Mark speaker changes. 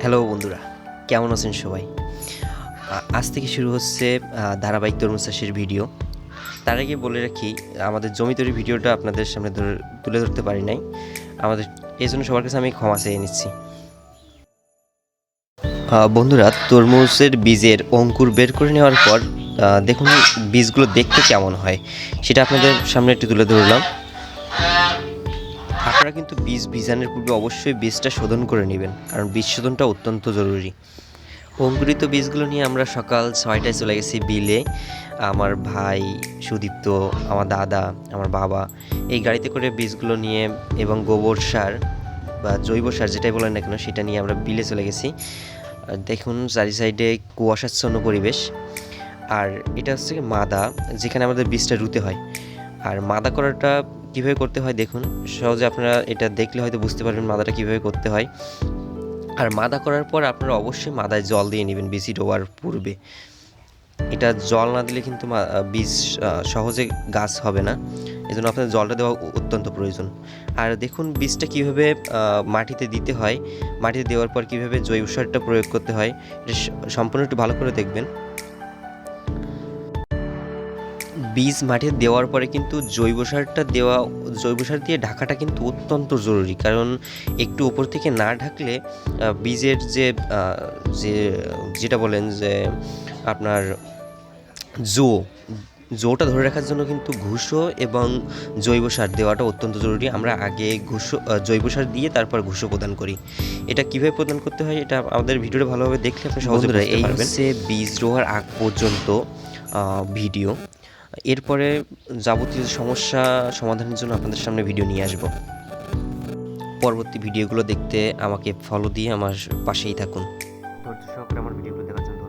Speaker 1: Hello বন্ধুরা, কেমন আছেন সবাই? আজ থেকে শুরু হচ্ছে ধারাবাহিক তরমুজ চাষের ভিডিও। তার আগে বলে রাখি, আমাদের জমি তৈরির ভিডিওটা আপনাদের সামনে তুলে ধরতে পারি নাই। আমাদের এই জন্য সবার কাছে আমি ক্ষমা চেয়ে নিচ্ছি। বন্ধুরা, তরমুজের বীজের অঙ্কুর বের করে নেওয়ার পর দেখুন বীজগুলো দেখতে কেমন হয়, সেটা আপনাদের সামনে একটু তুলে ধরলাম। আপনারা কিন্তু বীজ বীজানোর পূর্বে অবশ্যই বীজটা শোধন করে নেবেন, কারণ বীজ শোধনটা অত্যন্ত জরুরি। অঙ্কুরিত বীজগুলো নিয়ে আমরা সকাল 6টায় চলে গেছি বিলে। আমার ভাই সুদীপ্ত, আমার দাদা, আমার বাবা এই গাড়িতে করে বীজগুলো নিয়ে এবং গোবর সার বা জৈব সার যেটাই বলেন না কেন সেটা নিয়ে আমরা বিলে চলে গেছি। দেখুন চারি সাইডে কুয়াশাচ্ছন্ন পরিবেশ। আর এটা হচ্ছে মাদা, যেখানে আমাদের বীজটা রুতে হয়। আর মাদা করাটা কীভাবে করতে হয় দেখুন, সহজে আপনারা এটা দেখলে হয়তো বুঝতে পারবেন মাদাটা কীভাবে করতে হয়। আর মাদা করার পর আপনারা অবশ্যই মাদায় জল দিয়ে নেবেন বীজ রোয়ার পূর্বে। এটা জল না দিলে কিন্তু বীজ সহজে গাছ হবে না, এজন্য আপনাদের জলটা দেওয়া অত্যন্ত প্রয়োজন। আর দেখুন বীজটা কীভাবে মাটিতে দিতে হয়, মাটিতে দেওয়ার পর কীভাবে জৈব সারটা প্রয়োগ করতে হয়, এটা সম্পূর্ণ একটু ভালো করে দেখবেন। বীজ মাটিতে দেওয়ার পরে কিন্তু জৈব সার দিয়ে ঢাকাটা কিন্তু অত্যন্ত জরুরি, কারণ একটু উপর থেকে না ঢাকলে বীজের যে যেটা বলেন যে আপনার জো জোটা ধরে রাখার জন্য কিন্তু ঘুষো এবং জৈব সার দেওয়াটা অত্যন্ত জরুরি। আমরা আগে জৈব সার দিয়ে তারপর ঘুষো প্রদান করি। এটা কিভাবে প্রদান করতে হয় এটা আমাদের ভিডিওটা ভালোভাবে দেখলে আপনি সহজে বুঝতে পারবেন। এই হচ্ছে বীজ রোয়ার আগ পর্যন্ত ভিডিও। এরপরে যাবতীয় সমস্যা সমাধানের জন্য আপনাদের সামনে ভিডিও নিয়ে আসব। পরবর্তী ভিডিওগুলো দেখতে আমাকে ফলো দিয়ে আমার পাশেই থাকুন। ধৈর্য সহকারে আমার ভিডিওগুলো দেখার জন্য